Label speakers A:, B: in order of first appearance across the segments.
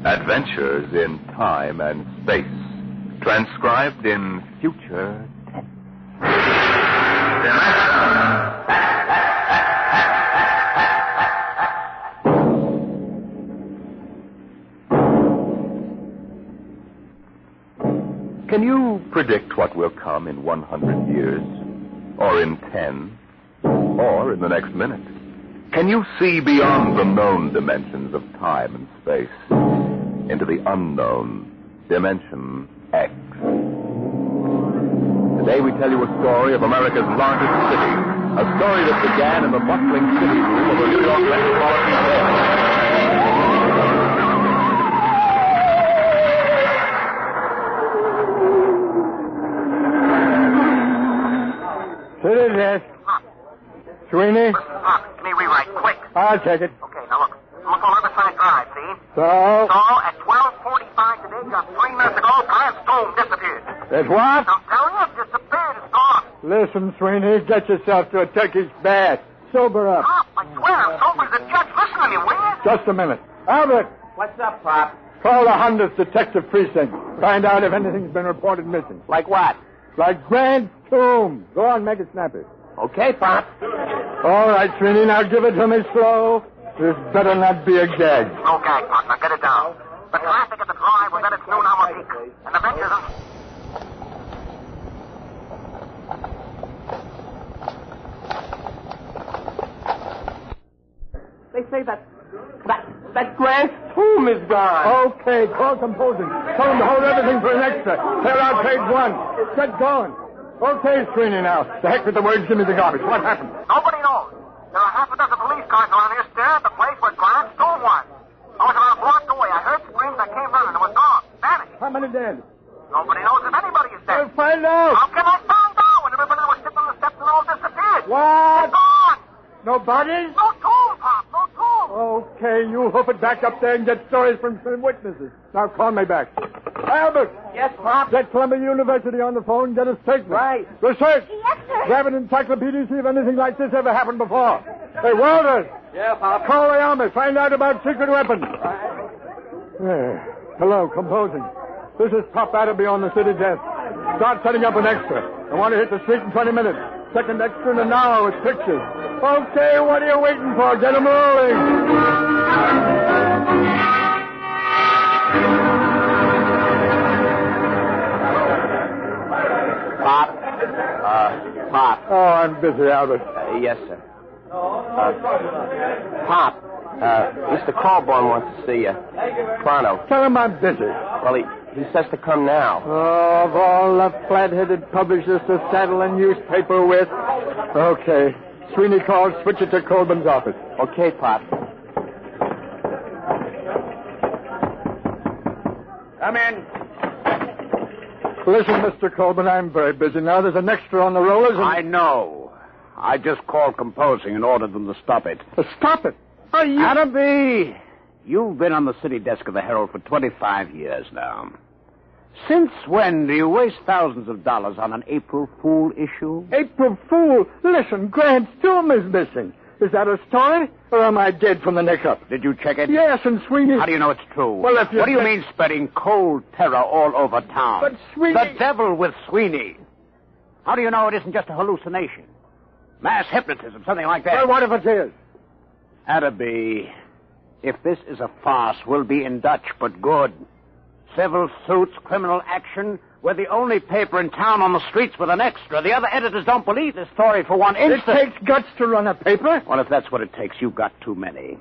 A: Adventures in Time and Space. Transcribed in future tense. Can you predict what will come in 100 years? Or in 10? Or in the next minute? Can you see beyond the known dimensions of time and space into the unknown dimension X? Today we tell you a story of America's largest city, a story that began in the bustling city room of a New York metropolitan area.
B: City desk. Sweeney?
C: Give me a rewrite, quick.
B: I'll take it.
C: Okay, now look. I'm on Riverside Drive, see?
B: So?
C: So, at 12:45 today, just 3 minutes ago, Grant's tomb disappeared.
B: It's what?
C: I'm telling you, it disappeared. It's gone.
B: Listen, Sweeney, get yourself to a Turkish bath. Sober up.
C: Pop, I swear, I'm sober as a judge. Listen to me, will you?
B: Just a minute. Albert,
D: What's up, Pop?
B: call the 100th Detective Precinct. Find out if anything's been reported missing.
D: Like what?
B: Like Grant's tomb. Go on, make it snappy.
D: Okay, Pop.
B: All right, Sweeney, now give it to me slow. This better not be a gag.
C: No gag, Pop. Now get it down. The traffic at the drive was at its noon hour peak. And the benches and...
D: They say that Grant's tomb is gone.
B: Okay, call composing. Tell them to hold everything for an extra. Clear out page 1. Get going. Okay, Sweeney, now. The heck with the words. Give me the garbage. What happened?
C: Nobody knows. There are half a dozen police cars around here staring at the place where Grant's tomb was. I was about a block away. I heard screams. I came running. It was gone. Vanished.
B: How many dead?
C: Nobody knows if anybody is dead.
B: We'll find out.
C: How can I find out when everybody was sitting on the steps and all disappeared?
B: What?
C: It's gone.
B: No bodies?
C: No tomb, Pop. No tomb.
B: Okay, you hoof it back up there and get stories from some witnesses. Now call me back. Albert.
D: Yes, Pop.
B: Get Columbia University on the phone. Get a statement.
D: Right.
B: Research.
E: Yes, sir.
B: Grab an encyclopedia, see if anything like this ever happened before. Hey, Walters.
D: Yeah, Pop.
B: Call the army. Find out about secret weapons. Hello, composing. This is Pop Adderby on the city desk. Start setting up an extra. I want to hit the street in 20 minutes. Second extra in an hour with pictures. Okay, what are you waiting for? Get them rolling.
D: Pop. Pop.
B: Oh, I'm busy, Albert.
D: Yes, sir. Pop. Mr. Colborne wants to see you. Pronto.
B: Tell him I'm busy.
D: Well, he says to come now.
B: Oh, of all the flat-headed publishers to saddle a newspaper with. Okay. Sweeney calls. Switch it to Colburn's office.
D: Okay, Pop.
B: Come in. Listen, Mr. Colburn, I'm very busy now. There's an extra on the rollers. And...
F: I know. I just called composing and ordered them to stop it.
B: Stop it. Are you...
F: Adderby, you've been on the city desk of the Herald for 25 years now. Since when do you waste thousands of dollars on an April Fool issue?
B: April Fool? Listen, Grant's tomb is missing. Is that a story? Or am I dead from the neck up?
F: Did you check it?
B: Yes, and Sweeney...
F: How do you know it's true?
B: Well, if you...
F: What do you mean spreading cold terror all over town?
B: But Sweeney...
F: The devil with Sweeney. How do you know it isn't just a hallucination? Mass hypnotism, something like that.
B: Well, what if it is?
F: Adderby, if this is a farce, we'll be in Dutch, but good. Civil suits, criminal action. We're the only paper in town on the streets with an extra. The other editors don't believe this story for one instant.
B: It takes guts to run a paper.
F: Well, if that's what it takes, you've got too many.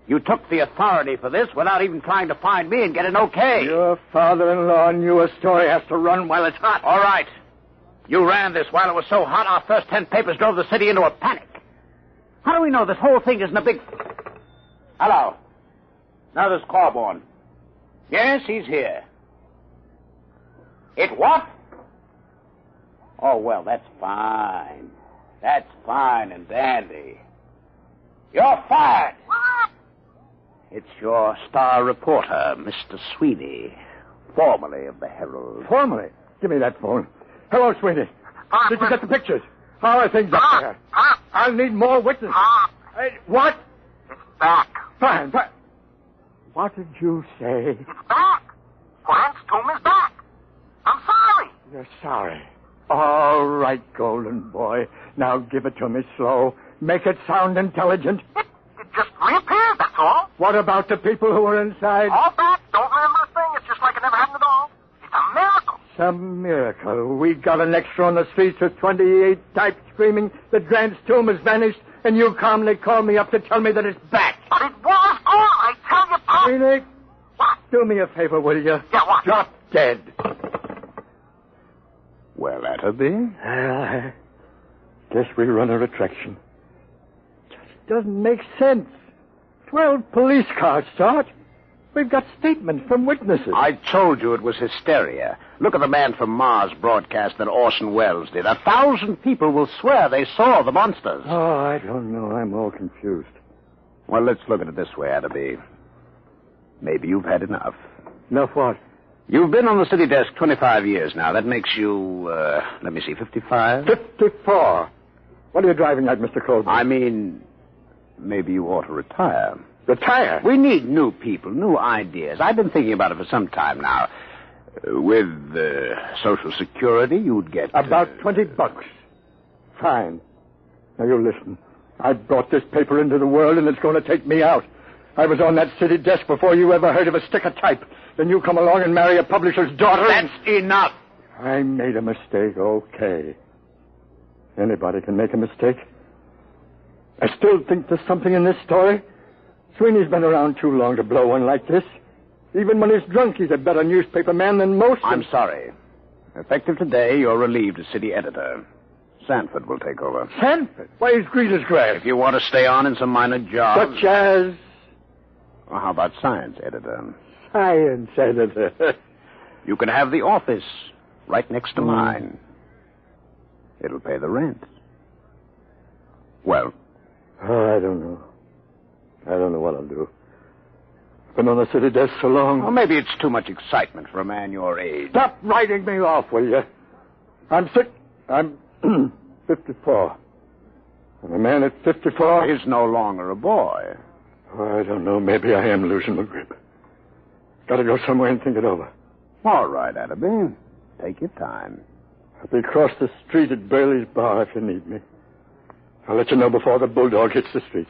F: You took the authority for this without even trying to find me and get an okay.
B: Your father-in-law knew a story has to run while it's hot.
F: All right. You ran this while it was so hot, our first 10 papers drove the city into a panic. How do we know this whole thing isn't a big... Hello. Now there's Corborn. Yes, he's here. It what? Oh, well, that's fine. That's fine and dandy. You're fired.
C: What?
F: It's your star reporter, Mr. Sweeney, formerly of the Herald.
B: Formerly? Give me that phone. Hello, Sweeney. Did you get the pictures? How are things up there? I'll need more witnesses. Hey, what?
C: It's back.
B: Fine. What did you say?
C: It's back. Grant's tomb is back. I'm sorry.
B: You're sorry. All right, golden boy. Now give it to me slow. Make it sound intelligent.
C: It just reappeared, that's all.
B: What about the people who were inside?
C: All back. Don't remember a thing. It's just like it never happened at all. It's a miracle.
B: Some miracle. We got an extra on the streets with 28 types screaming that Grant's tomb has vanished, and you calmly call me up to tell me that it's back.
C: But it was gone, I tell you, Pop.
B: Sweeney,
C: What?
B: do me a favor, will you?
C: Yeah, what?
B: Drop dead.
A: Well, Atterby?
B: I guess we run a attraction. Just doesn't make sense. 12 police cars, Sarge. We've got statements from witnesses.
F: I told you it was hysteria. Look at the man from Mars broadcast that Orson Welles did. 1,000 people will swear they saw the monsters.
B: Oh, I don't know. I'm all confused.
F: Well, let's look at it this way, Atterby. Maybe you've had enough.
B: Enough what?
F: You've been on the city desk 25 years now. That makes you, 55?
B: 54. What are you driving at, Mr. Colby?
F: I mean, maybe you ought to retire.
B: Retire?
F: We need new people, new ideas. I've been thinking about it for some time now. With Social Security, you'd get...
B: About $20. Fine. Now, you listen. I brought this paper into the world, and it's going to take me out. I was on that city desk before you ever heard of a stick of type. Then you come along and marry a publisher's daughter.
F: That's enough.
B: I made a mistake, okay. Anybody can make a mistake. I still think there's something in this story. Sweeney's been around too long to blow one like this. Even when he's drunk, he's a better newspaper man than most.
F: I'm sorry. Effective today, you're relieved as city editor. Sanford will take over.
B: Sanford? Why, he's green as grass.
F: If you want to stay on in some minor jobs...
B: Such as...
F: Well, how about science editor?
B: Science editor.
F: You can have the office right next to mine. It'll pay the rent. Well?
B: Oh, I don't know. I don't know what I'll do. Been on the city desk so long.
F: Well, maybe it's too much excitement for a man your age.
B: Stop writing me off, will you? I'm sick. I'm 54. And a man at 54...
F: is no longer a boy.
B: Oh, I don't know. Maybe I am losing my grip. Got to go somewhere and think it over.
F: All right, Atterby. Take your time.
B: I'll be across the street at Burley's bar if you need me. I'll let you know before the bulldog hits the streets.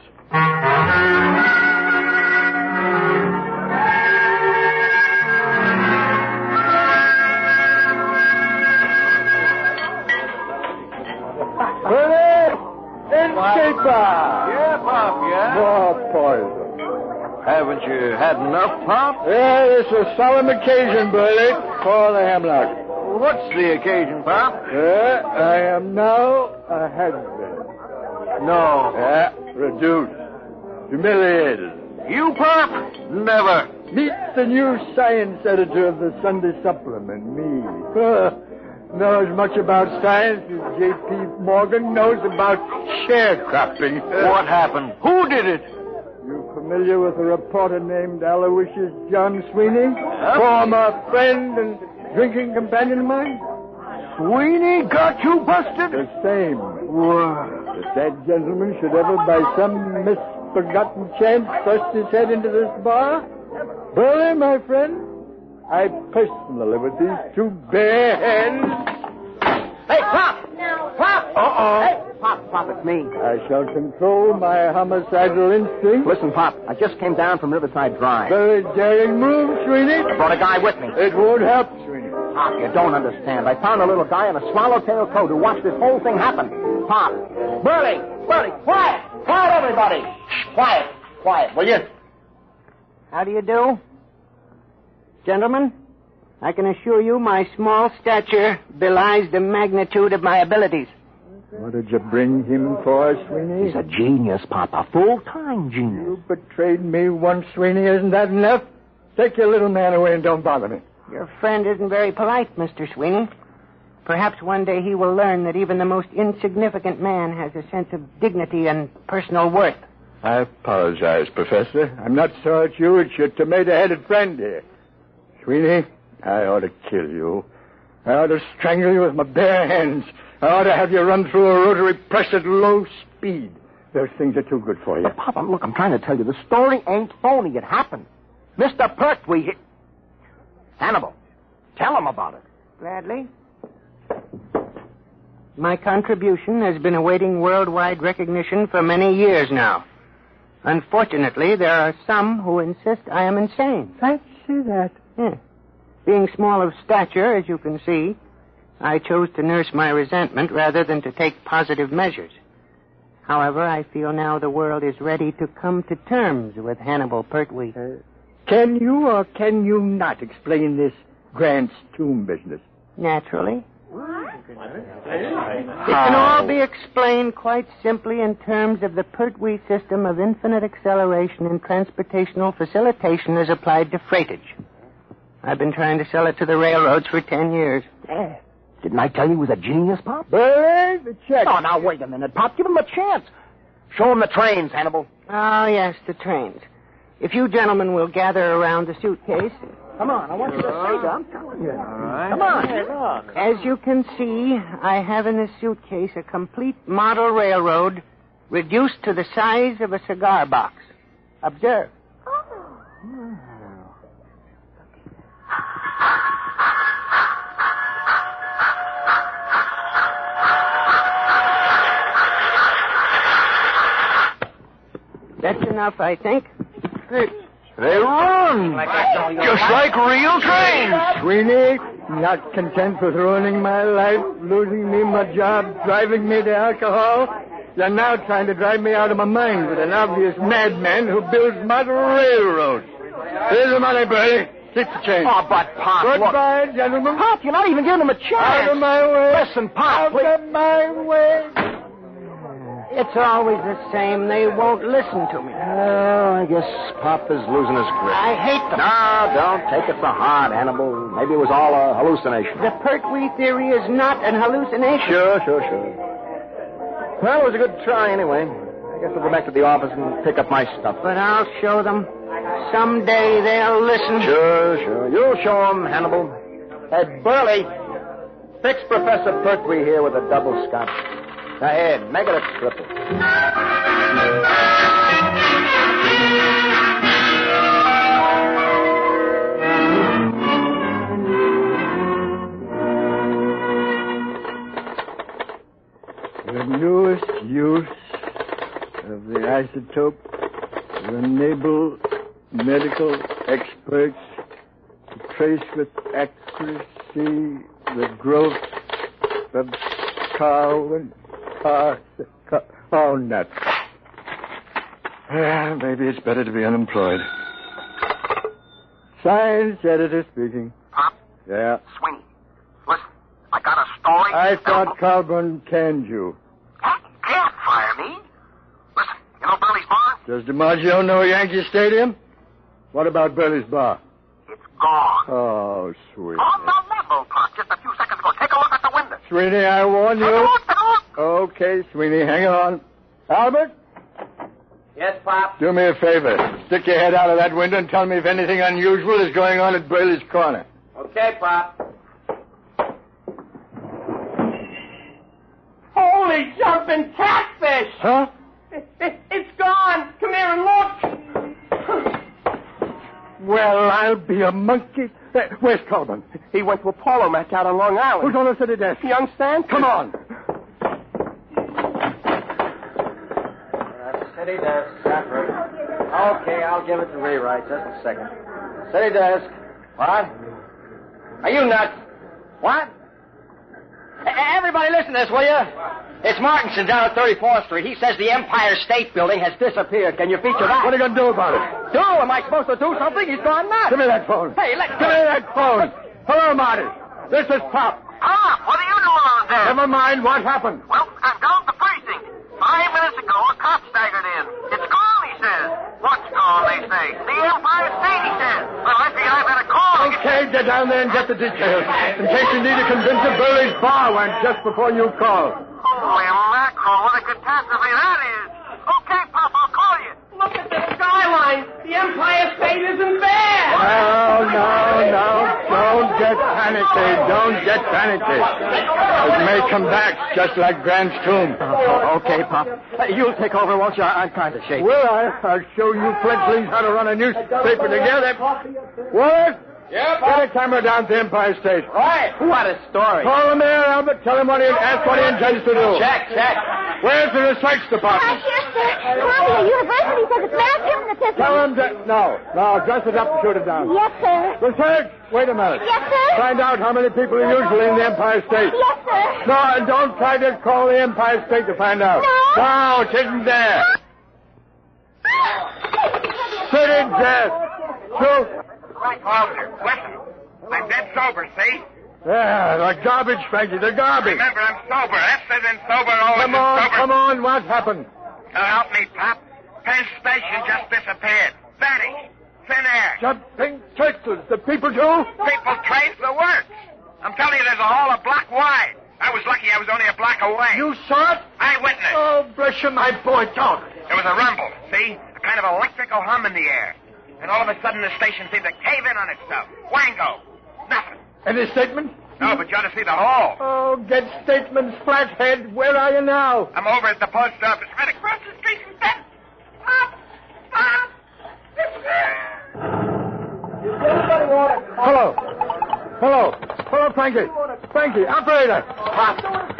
E: Yeah, Pop, yeah?
B: More poison.
E: Haven't you had enough, Pop?
B: Yeah, it's a solemn occasion, Burley, for the hemlock.
E: What's the occasion, Pop?
B: I am now a has-been.
E: No.
B: Yeah, reduced. Humiliated.
E: You, Pop? Never.
B: Meet the new science editor of the Sunday Supplement, me. Knows much about science as J.P. Morgan knows about sharecropping.
E: What happened? Who did it?
B: You familiar with a reporter named Aloysius John Sweeney? Former friend and drinking companion of mine?
E: Sweeney got you busted?
B: The same.
E: What?
B: If that gentleman should ever by some misforgotten chance thrust his head into this bar, Burley, my friend, I personally, with these two bare hands...
D: Hey, Pop! Pop!
B: Uh-oh.
D: Hey, Pop, it's me.
B: I shall control my homicidal instinct.
D: Listen, Pop, I just came down from Riverside Drive.
B: Very daring move, Sweeney.
D: I brought a guy with me.
B: It won't help, Sweeney.
D: Pop, you don't understand. I found a little guy in a swallowtail coat who watched this whole thing happen. Pop. Burley, quiet! Quiet, everybody! Shh, quiet, will you?
G: How do you do? Gentlemen, I can assure you my small stature belies the magnitude of my abilities.
B: What did you bring him for, Sweeney?
D: He's a genius, Pop, a full-time genius.
B: You betrayed me once, Sweeney. Isn't that enough? Take your little man away and don't bother me.
G: Your friend isn't very polite, Mr. Sweeney. Perhaps one day he will learn that even the most insignificant man has a sense of dignity and personal worth.
B: I apologize, Professor. I'm not so at you. It's your tomato-headed friend here. Sweeney, I ought to kill you. I ought to strangle you with my bare hands. I ought to have you run through a rotary press at low speed. Those things are too good for you.
D: But, Pop, look, I'm trying to tell you, the story ain't phony. It happened. Mr. Pertwee. Hannibal, tell him about it.
G: Gladly. My contribution has been awaiting worldwide recognition for many years now. Unfortunately, there are some who insist I am insane.
B: Fancy that.
G: Yes. Being small of stature, as you can see, I chose to nurse my resentment rather than to take positive measures. However, I feel now the world is ready to come to terms with Hannibal Pertwee.
B: Can you or can you not explain this Grant's tomb business?
G: Naturally. It can all be explained quite simply in terms of the Pertwee system of infinite acceleration and transportational facilitation as applied to freightage. I've been trying to sell it to the railroads for 10 years.
D: Didn't I tell you he was a genius, Pop?
B: Where's the check?
D: Oh, now, wait a minute, Pop. Give him a chance. Show him the trains, Hannibal.
G: Oh, yes, the trains. If you gentlemen will gather around the suitcase. Come on, I want you to see, I'm telling you.
B: All right.
G: Come on. Hey, look. As you can see, I have in this suitcase a complete model railroad reduced to the size of a cigar box. Observe. That's enough, I think.
B: They run!
E: Just like real trains.
B: Sweeney, not content with ruining my life, losing me my job, driving me to alcohol, you're now trying to drive me out of my mind with an obvious madman who builds model railroads. Here's the money, Bertie. Keep the change.
D: Oh, but, Pop,
B: Goodbye, gentlemen.
D: Pop, you're not even giving him a chance.
B: Out of my way.
D: Listen, Pop, please.
B: Out of my way.
G: It's always the same. They won't listen to me.
D: Oh, I guess Pop is losing his grip.
G: I hate them.
D: No, don't take it to heart, Hannibal. Maybe it was all a hallucination.
G: The Pertwee theory is not an hallucination.
D: Sure. Well, it was a good try anyway. I guess I'll go back to the office and pick up my stuff.
G: But I'll show them. Someday they'll listen.
D: Sure. You'll show them, Hannibal. Hey, Burley, fix Professor Pertwee here with a double scotch. Go ahead, make it a triple.
B: The newest use of the isotope will enable medical experts to trace with accuracy the growth of cow. Oh, nuts. Well, maybe it's better to be unemployed. Science editor speaking.
C: Pop?
B: Yeah.
C: Sweeney. Listen, I got a story.
B: I thought Calburn canned you.
C: Can't fire me. Listen, you know Burley's bar?
B: Does DiMaggio know Yankee Stadium? What about Burley's bar?
C: It's gone.
B: Oh, sweet.
C: On the level, Pop. Just a few seconds ago. Take a look at the window.
B: Sweeney, I warn you.
C: Take a look.
B: Okay, Sweeney, hang on. Albert?
D: Yes, Pop?
B: Do me a favor. Stick your head out of that window and tell me if anything unusual is going on at Burley's Corner.
D: Okay, Pop.
H: Holy jumping catfish!
B: Huh?
H: It's gone! Come here and look!
B: Well, I'll be a monkey. Where's Calburn?
H: He went to a polo match out on Long Island.
B: Who's on the city desk?
H: Young Stan?
B: Come on.
D: City desk, separate. Okay, I'll give it to rewrite. Just a second. City desk. What? Are you nuts? What? Everybody listen to this, will you? It's Martinson down at 34th Street. He says the Empire State Building has disappeared. Can you feature that?
B: What are you going to do about it?
D: Do? Am I supposed to do something? He's gone nuts.
B: Give me that phone.
D: Hey,
B: Give me that phone. Hello, Marty. This is Pop.
C: Ah, what are you doing on there?
B: Never mind what happened.
C: Well, I'm down at the precinct. 5 minutes ago, a cop staggered in. It's gone, he says. What's gone, they say? The Empire State, he says. Well, I figured I better call.
B: Okay, get down there and get the details. In case you need to convince him Burley's bar went just before you called.
C: Holy mackerel, what a catastrophe that is. Okay, Pop, I'll call you.
H: Look at the skyline! The Empire State isn't there!
B: No. Don't get panicky. Don't get panicky. It may come back, just like Grant's tomb.
H: Okay, Pop. You'll take over, won't you? I'm kind of shaky.
B: Will I? I'll show you fledglings how to run a newspaper together. What?
H: Yeah,
B: Get a camera down to the Empire State.
H: Right. What a story.
B: Call the mayor, Albert. Tell him ask what he intends to do.
H: Check.
B: Where's the research department?
I: Here, sir. Columbia University says it's magnificent.
B: Tell him to... No, dress it up and shoot it down.
I: Yes, sir.
B: Research! Wait a minute.
I: Yes, sir.
B: Find out how many people are usually in the Empire State.
I: Yes, sir.
B: No, and don't try to call the Empire State to find out.
I: No.
B: No, it isn't there. Sit in, Jeff. Shoot.
C: Right, officer. Listen. I'm dead sober, see?
B: Yeah, the garbage, Frankie, the garbage.
C: Remember, I'm sober. S is in sober, O is in sober.
B: Come on, what happened?
C: Help me, Pop. Penn Station just disappeared. Vanished. Thin air.
B: Jumping circles. The people do?
C: People trace the works. I'm telling you, there's a hole a block wide. I was lucky I was only a block away.
B: You saw it?
C: Eyewitness.
B: Oh, bless you, my boy, talk.
C: There was a rumble, see? A kind of electrical hum in the air. And all of a sudden, the station seemed to cave in on itself. Wango. Nothing.
B: Any statement?
C: No, but you ought to see the hole.
B: Oh, get statements, flathead. Where are you now?
C: I'm over at the post office, right across the street from Penn. Pop. Hello, Frankie. Frankie, operator.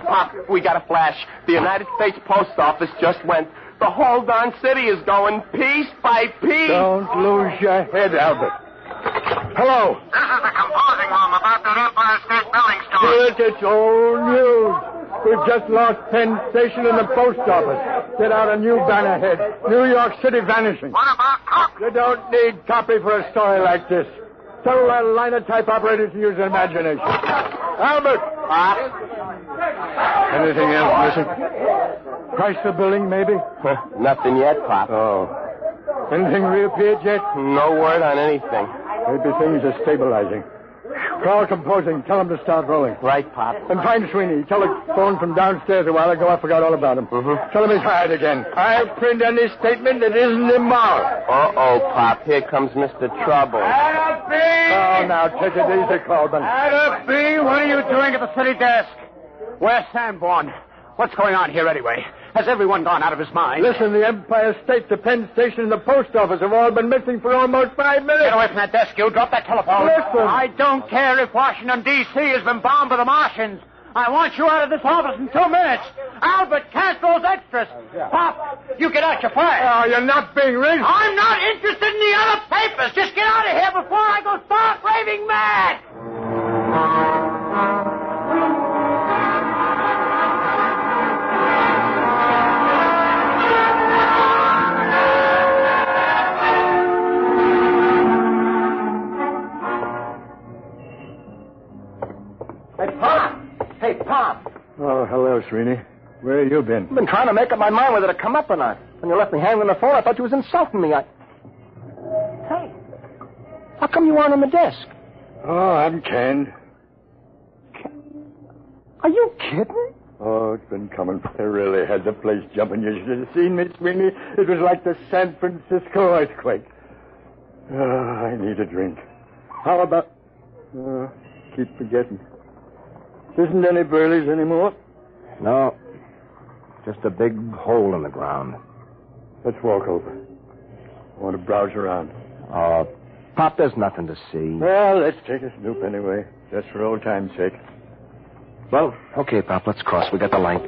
H: Pop, we got a flash. The United States Post Office just went. The whole darn city is going piece by piece.
B: Don't lose your head, Albert. Hello.
C: This is the composing room about that Empire State Building store.
B: Good, it's old news. We've just lost Penn Station and the post office. Get out a new banner head. New York City vanishing.
C: What about Cook?
B: You don't need copy for a story like this. Tell that linotype operator to use their imagination. Albert! Anything else missing? Price the building, maybe?
H: Nothing yet, Pop.
B: Oh. Anything reappeared yet?
H: No word on anything.
B: Maybe things are stabilizing. Call composing. Tell him to start rolling.
H: Right, Pop.
B: And find Sweeney. Telephone from downstairs a while ago. I forgot all about him. Tell him he's hired again. I'll print any statement that isn't immoral.
H: Uh-oh, Pop. Here comes Mr. Trouble.
B: Oh, now, take it easy, Colburn.
F: Adam B., what are you doing at the city desk? Where's Sanborn? What's going on here anyway? Has everyone gone out of his mind?
B: Listen, the Empire State, the Penn Station, and the post office have all been missing for almost 5 minutes.
F: Get away from that desk, you. Drop that telephone.
B: Listen.
F: I don't care if Washington, D.C. has been bombed by the Martians. I want you out of this office in 2 minutes. Albert, cast those extras. Pop, you get out your flag.
B: Oh, you're not being reasonable.
F: I'm not interested in the other papers. Just get out of here before I go start raving mad.
H: Hey, Pop.
B: Oh, hello, Sweeney. Where have you been?
H: I've been trying to make up my mind whether to come up or not. When you left me hanging on the phone, I thought you was insulting me. Hey, how come you aren't on the desk?
B: Oh, I'm canned.
H: Are you kidding?
B: Oh, it's been coming. They really had the place jumping. You should have seen me, Sweeney. It was like the San Francisco earthquake. Oh, I need a drink. How about... keep forgetting. Isn't any Burleys anymore?
H: No. Just a big hole in the ground.
B: Let's walk over. I want to browse around.
H: Pop, there's nothing to see.
B: Well, let's take a snoop anyway. Just for old time's sake.
H: Well, okay, Pop, let's cross. We got the light.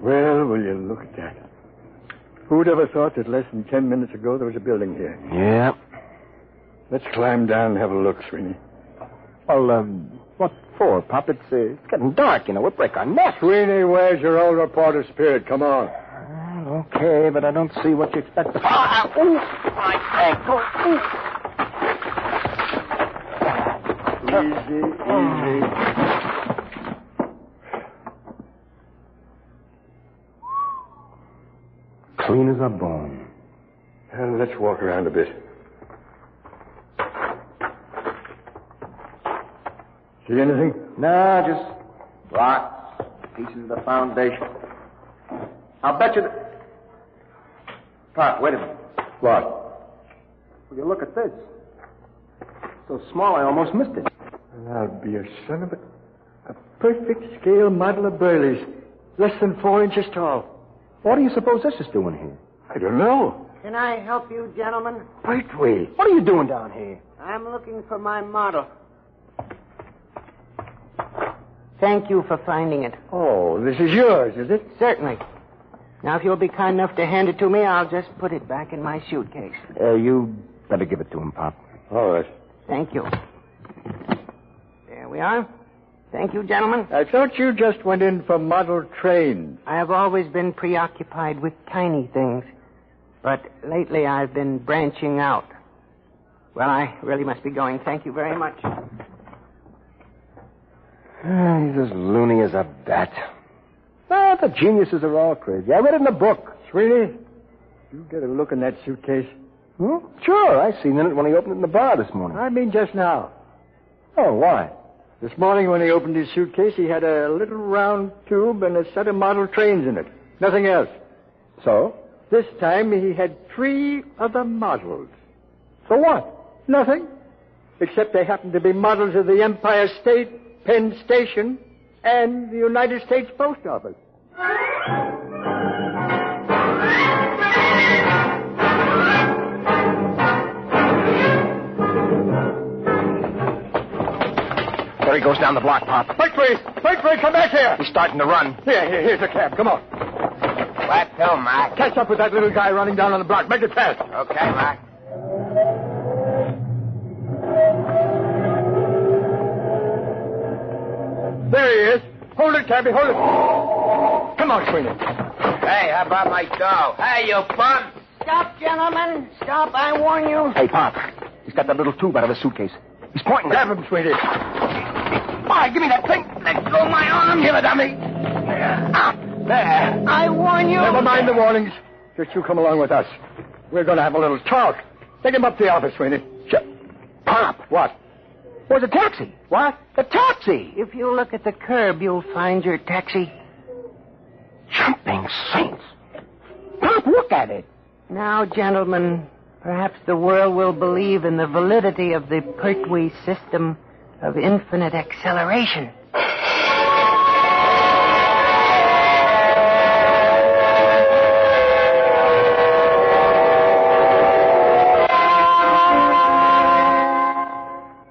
B: Well, will you look at that? Who'd ever thought that less than 10 minutes ago there was a building here?
H: Yeah.
B: Let's climb down and have a look, Sweeney.
H: Well, what for, Pop? It's getting dark, you know. We'll break our neck.
B: Sweeney, where's your old reporter spirit? Come on.
H: Well, okay, but I don't see what you expect. My ankle.
B: Easy.
H: Clean as a bone.
B: Well, let's walk around a bit. See anything?
H: No, just rocks, pieces of the foundation. I'll bet you that... Pop, wait a minute.
B: What?
H: Will you look at this? So small I almost missed it.
B: I'll be a son of a... A perfect scale model of Burley's. Less than 4 inches tall.
H: What do you suppose this is doing here?
B: I don't know.
G: Can I help you, gentlemen?
B: Pertwee.
H: What are you doing down here?
G: I'm looking for my model. Thank you for finding it.
B: Oh, this is yours, is it?
G: Certainly. Now, if you'll be kind enough to hand it to me, I'll just put it back in my suitcase.
H: You better give it to him, Pop.
B: All right.
G: Thank you. There we are. Thank you, gentlemen.
B: I thought you just went in for model trains.
G: I have always been preoccupied with tiny things, but lately I've been branching out. Well, I really must be going. Thank you very much.
H: He's as loony as a bat. Ah, the geniuses are all crazy. I read it in the book.
B: Sweetie, you get a look in that suitcase.
H: Hmm? Sure, I seen it when he opened it in the bar this morning.
B: I mean just now.
H: Oh, why?
B: This morning when he opened his suitcase, he had a little round tube and a set of model trains in it. Nothing else.
H: So?
B: This time he had 3 other models.
H: So what?
B: Nothing. Except they happened to be models of the Empire State, Penn Station, and the United States Post Office.
H: There he goes down the block, Pop.
B: Pertwee, come back here.
H: He's starting to run.
B: Here's a cab. Come on.
D: What to, Mac?
B: Catch up with that little guy running down on the block. Make it fast.
D: Okay, Mac.
B: There he is. Hold it, cabby, hold it. Come on, Sweeney.
D: Hey, how about my dough? Hey, you bum!
G: Stop, gentlemen. Stop, I warn you.
H: Hey, Pop. He's got that little tube out of his suitcase. He's pointing
B: Grab him, Sweeney.
H: Why, give me that thing.
D: Let go of my arm.
H: Give it to me. There.
G: I warn you.
B: Never mind the warnings. Just you come along with us. We're going to have a little talk. Take him up to the office, Sweeney.
H: Sure. Pop.
B: What?
H: Where's the taxi?
B: What?
H: The taxi.
G: If you look at the curb, you'll find your taxi.
H: Jumping saints. Pop, look at it.
G: Now, gentlemen, perhaps the world will believe in the validity of the Pertwee system of infinite acceleration.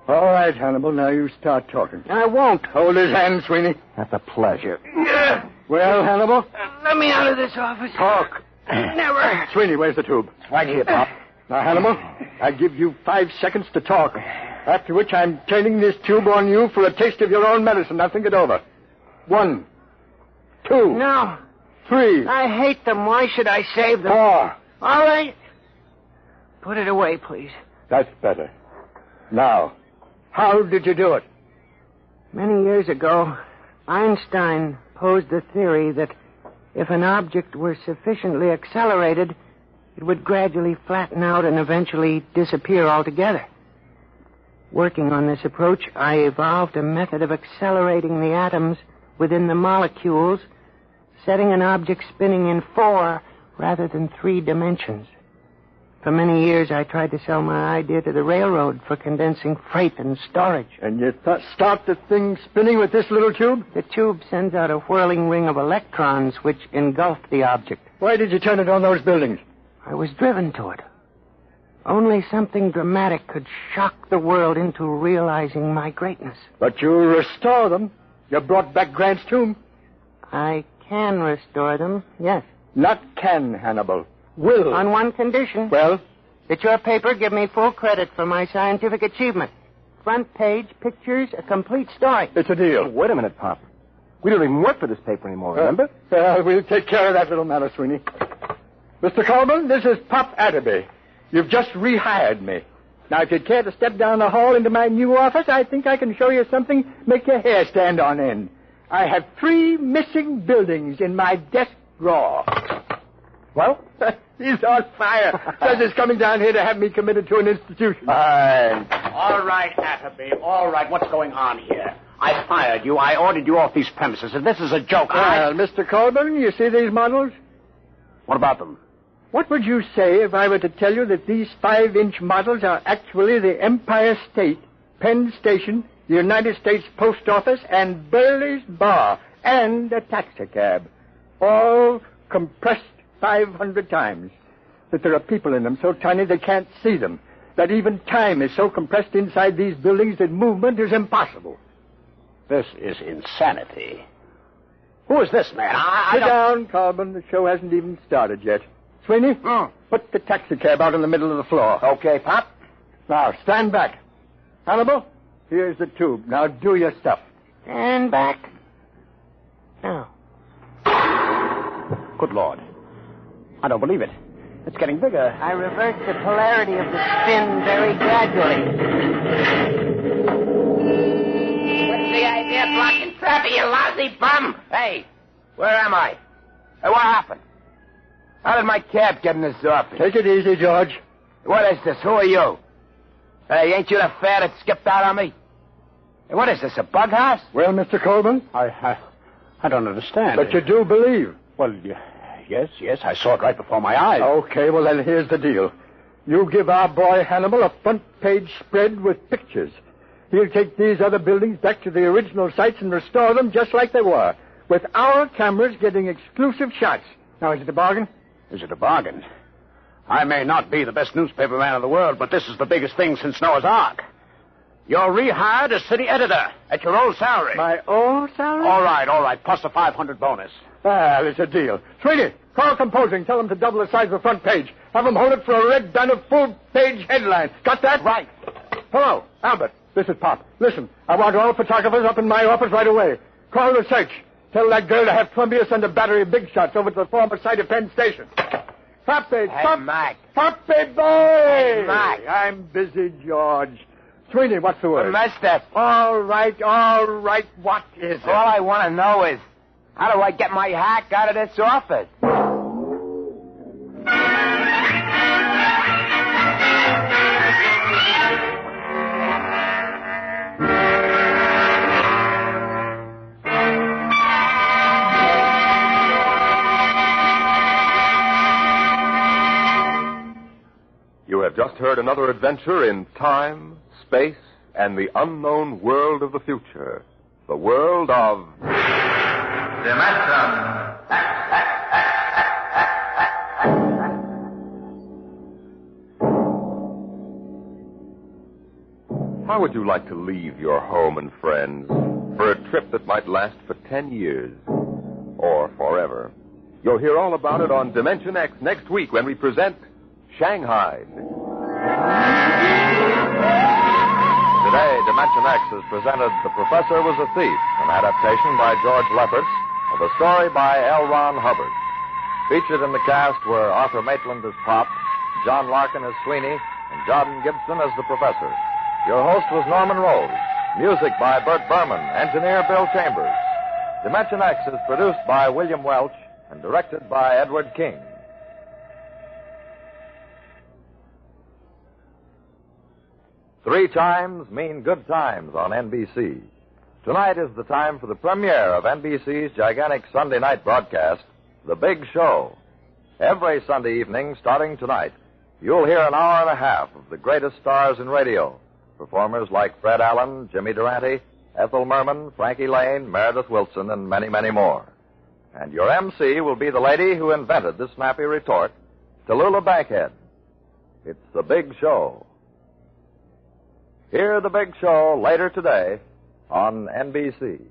B: All right, Hannibal, now you start talking.
G: I won't.
B: Hold his hand, Sweeney.
H: That's a pleasure.
B: Well, Hannibal?
G: Let me out of this office.
B: Talk.
G: Never.
B: Sweeney, where's the tube?
H: It's right here, Pop.
B: Now, Hannibal, I give you 5 seconds to talk. After which I'm turning this tube on you for a taste of your own medicine. Now think it over. 1, 2.
G: No.
B: 3.
G: I hate them. Why should I save them?
B: 4.
G: All right. Put it away, please.
B: That's better. Now, how did you do it?
G: Many years ago, Einstein posed the theory that if an object were sufficiently accelerated, it would gradually flatten out and eventually disappear altogether. Working on this approach, I evolved a method of accelerating the atoms within the molecules, setting an object spinning in 4 rather than 3 dimensions. For many years, I tried to sell my idea to the railroad for condensing freight and storage.
B: And you start the thing spinning with this little tube?
G: The tube sends out a whirling ring of electrons which engulf the object.
B: Why did you turn it on those buildings?
G: I was driven to it. Only something dramatic could shock the world into realizing my greatness.
B: But you restore them. You brought back Grant's tomb.
G: I can restore them, yes.
B: Not can, Hannibal. Will.
G: On one condition.
B: Well?
G: That your paper give me full credit for my scientific achievement. Front page, pictures, a complete story.
B: It's a deal.
H: Oh, wait a minute, Pop. We don't even work for this paper anymore, remember?
B: We'll take care of that little matter, Sweeney. Mr. Colburn, this is Pop Adderby. You've just rehired me. Now, if you'd care to step down the hall into my new office, I think I can show you something make your hair stand on end. I have 3 missing buildings in my desk drawer. Well? He's on fire. Says he's coming down here to have me committed to an institution.
F: All right, Atterby. All right. What's going on here? I fired you. I ordered you off these premises. If this is a joke,
B: Well, Mr. Colburn, you see these models?
F: What about them?
B: What would you say if I were to tell you that these 5-inch models are actually the Empire State, Penn Station, the United States Post Office, and Burley's Bar, and a taxicab, all compressed 500 times? That there are people in them so tiny they can't see them, that even time is so compressed inside these buildings that movement is impossible.
F: This is insanity. Who is this man?
B: Sit down, Carlman. The show hasn't even started yet. Sweeney, put the taxicab out in the middle of the floor.
H: Okay, Pop.
B: Now, stand back. Hannibal, here's the tube. Now do your stuff.
G: Stand back. Now.
F: Good Lord. I don't believe it. It's getting bigger.
G: I reverse the polarity of the spin very gradually.
D: What's the idea of blocking traffic, you lousy bum? Hey, where am I? Hey, what happened? How did my cab get in this office?
B: Take it easy, George.
D: What is this? Who are you? Hey, ain't you the fare that skipped out on me? Hey, what is this, a bug house?
B: Well, Mr. Coleman?
F: I don't understand.
B: But you do believe.
F: Well, yes, I saw it right before my eyes.
B: Okay, well, then here's the deal. You give our boy Hannibal a front-page spread with pictures. He'll take these other buildings back to the original sites and restore them just like they were, with our cameras getting exclusive shots. Now, is it a bargain?
F: Is it a bargain? I may not be the best newspaper man in the world, but this is the biggest thing since Noah's Ark. You're rehired as city editor at your old salary.
B: My old salary?
F: All right, plus a 500 bonus.
B: Well, it's a deal. Sweeney, call composing. Tell them to double the size of the front page. Have them hold it for a red banner full-page headline. Got that?
F: Right.
B: Hello, Albert. This is Pop. Listen, I want all photographers up in my office right away. Call the search. Tell that girl to have Columbia send a battery of big shots over to the former site of Penn Station. Poppy,
D: Mac.
B: Poppy boy!
D: Hey, Mac.
B: I'm busy, George. Sweeney, what's the word?
D: Master.
B: All right. What is it?
D: All I want to know is, how do I get my hack out of this office?
A: You have just heard another adventure in time, space, and the unknown world of the future. The world of...
C: Dimension.
A: How would you like to leave your home and friends for a trip that might last for 10 years or forever? You'll hear all about it on Dimension X next week when we present Shanghai.
J: Today, Dimension X has presented The Professor Was a Thief, an adaptation by George Lefferts of a story by L. Ron Hubbard. Featured in the cast were Arthur Maitland as Pop, John Larkin as Sweeney, and Jordan Gibson as the Professor. Your host was Norman Rose. Music by Burt Berman, engineer Bill Chambers. Dimension X is produced by William Welch and directed by Edward King. 3 chimes mean good times on NBC. Tonight is the time for the premiere of NBC's gigantic Sunday night broadcast, The Big Show. Every Sunday evening, starting tonight, you'll hear an hour and a half of the greatest stars in radio. Performers like Fred Allen, Jimmy Durante, Ethel Merman, Frankie Lane, Meredith Wilson, and many, many more. And your MC will be the lady who invented the snappy retort, Tallulah Bankhead. It's The Big Show. Hear The Big Show later today on NBC.